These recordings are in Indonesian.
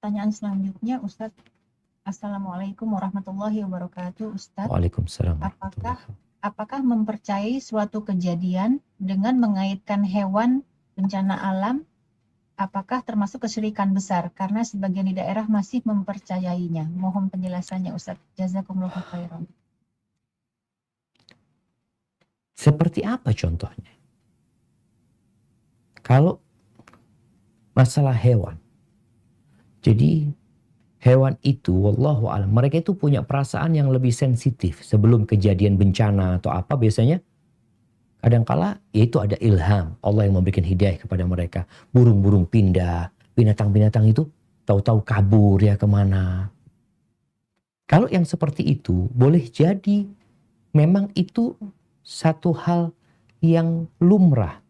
pertanyaan selanjutnya, Ustadz. Assalamualaikum warahmatullahi wabarakatuh, Ustadz. Waalaikumsalam. Apakah mempercayai suatu kejadian dengan mengaitkan hewan bencana alam, apakah termasuk kesyirikan besar? Karena sebagian di daerah masih mempercayainya. Mohon penjelasannya, Ustadz. Jazakumullahu khairan. Seperti apa contohnya? Kalau masalah hewan. Jadi hewan itu, wallahu alam, mereka itu punya perasaan yang lebih sensitif sebelum kejadian bencana atau apa biasanya. Kadangkala yaitu ada ilham, Allah yang memberikan hidayah kepada mereka. Burung-burung pindah, binatang-binatang itu tahu-tahu kabur ya kemana. Kalau yang seperti itu boleh jadi memang itu satu hal yang lumrah.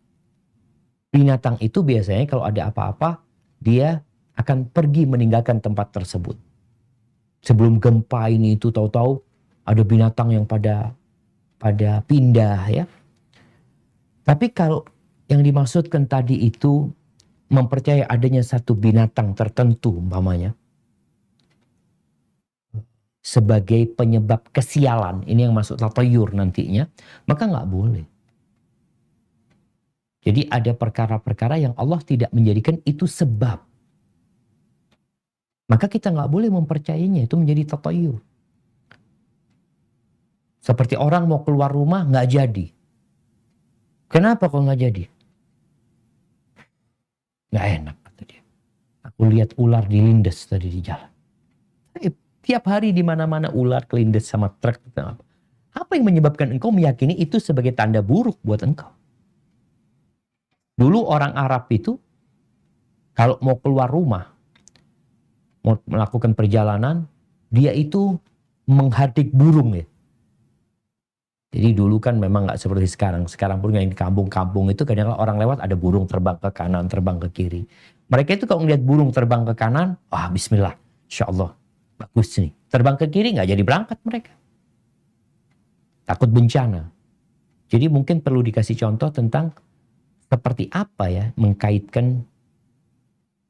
Binatang itu biasanya kalau ada apa-apa dia akan pergi meninggalkan tempat tersebut. Sebelum gempa ini itu tahu-tahu ada binatang yang pada pindah ya. Tapi kalau yang dimaksudkan tadi itu mempercayai adanya satu binatang tertentu umpamanya sebagai penyebab kesialan, ini yang masuk tatayur nantinya, maka nggak boleh. Jadi ada perkara-perkara yang Allah tidak menjadikan itu sebab. Maka kita nggak boleh mempercayainya, itu menjadi tatayur. Seperti orang mau keluar rumah nggak jadi. Kenapa kok nggak jadi? Nggak enak kata dia. Aku lihat ular dilindes tadi di jalan. Tiap hari di mana-mana ular kelindes sama truk. Apa yang menyebabkan engkau meyakini itu sebagai tanda buruk buat engkau? Dulu orang Arab itu kalau mau keluar rumah, mau melakukan perjalanan, dia itu menghardik burung ya. Jadi dulu kan memang nggak seperti sekarang. Sekarang pun yang di kampung-kampung itu kadang-kadang orang lewat ada burung terbang ke kanan, terbang ke kiri. Mereka itu kalau ngeliat burung terbang ke kanan, bismillah, insya Allah bagus nih. Terbang ke kiri nggak jadi berangkat mereka. Takut bencana. Jadi mungkin perlu dikasih contoh tentang seperti apa ya mengkaitkan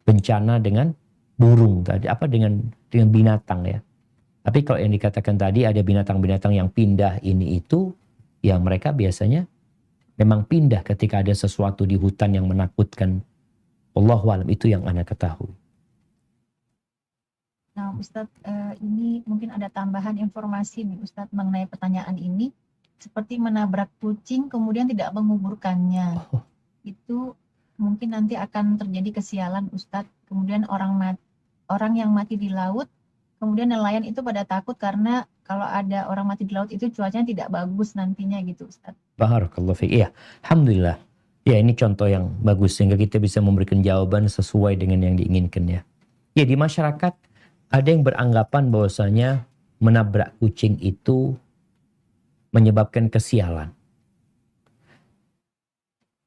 bencana dengan burung tadi, dengan binatang ya. Tapi kalau yang dikatakan tadi ada binatang-binatang yang pindah ini itu, ya mereka biasanya memang pindah ketika ada sesuatu di hutan yang menakutkan. Wallahu a'lam, itu yang Anda ketahui. Nah Ustadz, ini mungkin ada tambahan informasi nih Ustadz mengenai pertanyaan ini. Seperti menabrak kucing kemudian tidak menguburkannya. Itu mungkin nanti akan terjadi kesialan Ustadz. Kemudian orang yang mati di laut, kemudian nelayan itu pada takut karena kalau ada orang mati di laut itu cuacanya tidak bagus nantinya gitu Ustadz. Barakallahu fiik. Iya, alhamdulillah. Ya ini contoh yang bagus sehingga kita bisa memberikan jawaban sesuai dengan yang diinginkan ya. Ya di masyarakat ada yang beranggapan bahwasanya menabrak kucing itu menyebabkan kesialan.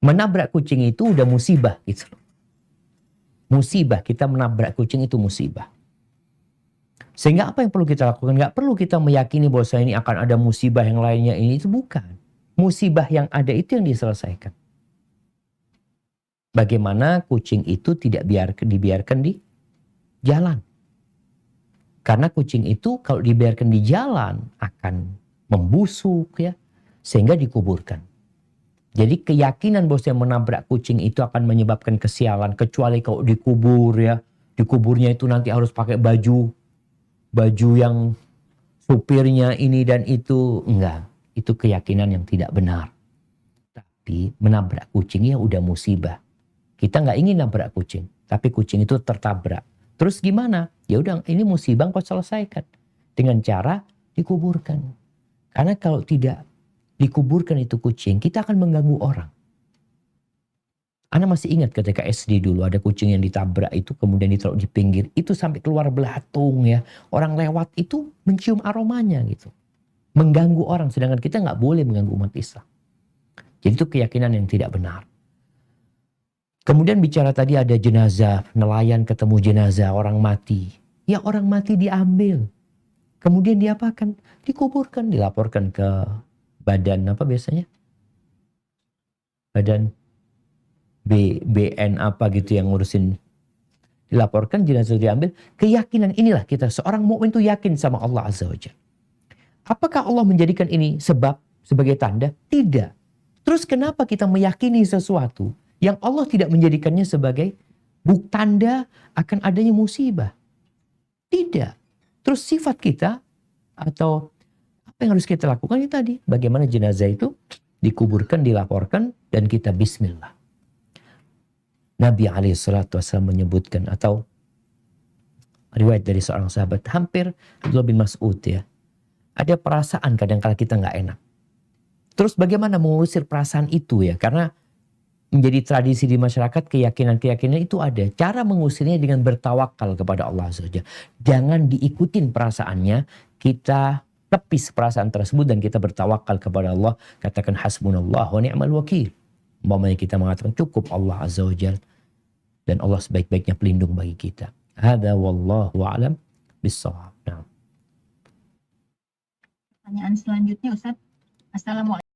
Menabrak kucing itu udah musibah gitu. Musibah, kita menabrak kucing itu musibah. Sehingga apa yang perlu kita lakukan? Nggak perlu kita meyakini bahwa ini akan ada musibah yang lainnya, ini itu bukan. Musibah yang ada itu yang diselesaikan. Bagaimana kucing itu tidak dibiarkan di jalan. Karena kucing itu kalau dibiarkan di jalan akan membusuk ya, sehingga dikuburkan. Jadi keyakinan bahwa menabrak kucing itu akan menyebabkan kesialan, kecuali kalau dikubur ya. Dikuburnya itu nanti harus pakai baju yang supirnya ini dan itu. Enggak, itu keyakinan yang tidak benar. Tapi menabrak kucing ya udah musibah. Kita nggak ingin nabrak kucing, tapi kucing itu tertabrak. Terus gimana? Ya udah, ini musibah kau selesaikan dengan cara dikuburkan. Karena kalau tidak dikuburkan itu kucing, kita akan mengganggu orang. Ana masih ingat ketika SD dulu ada kucing yang ditabrak itu kemudian ditaruh di pinggir, itu sampai keluar belatung ya. Orang lewat itu mencium aromanya gitu. Mengganggu orang, sedangkan kita nggak boleh mengganggu umat Islam. Jadi itu keyakinan yang tidak benar. Kemudian bicara tadi ada jenazah, nelayan ketemu jenazah orang mati. Ya orang mati diambil. Kemudian diapakan? Dikuburkan, dilaporkan ke badan apa biasanya? Badan BN apa gitu yang ngurusin dilaporkan, jenazah diambil. Keyakinan inilah kita, seorang mukmin itu yakin sama Allah Azza wa Jalla. Apakah Allah menjadikan ini sebab sebagai tanda? Tidak. Terus kenapa kita meyakini sesuatu yang Allah tidak menjadikannya sebagai tanda akan adanya musibah? Tidak. Terus sifat kita atau apa yang harus kita lakukan itu tadi. Bagaimana jenazah itu dikuburkan, dilaporkan, dan kita bismillah. Nabi SAW menyebutkan, atau riwayat dari seorang sahabat, hampir Abdullah bin Mas'ud ya. Ada perasaan kadang-kala kita nggak enak. Terus bagaimana mengusir perasaan itu ya? Karena menjadi tradisi di masyarakat, keyakinan-keyakinan itu ada. Cara mengusirnya dengan bertawakal kepada Allah saja. Jangan diikutin perasaannya, kita tepis perasaan tersebut dan kita bertawakal kepada Allah. Katakan hasbunallah wa ni'mal wakil. Umpamanya kita mengatakan cukup Allah Azza wa Jalla dan Allah sebaik-baiknya pelindung bagi kita. Hadza wallahu a'lam bis-shawab. Nah. Pertanyaan selanjutnya Ustaz. Assalamualaikum.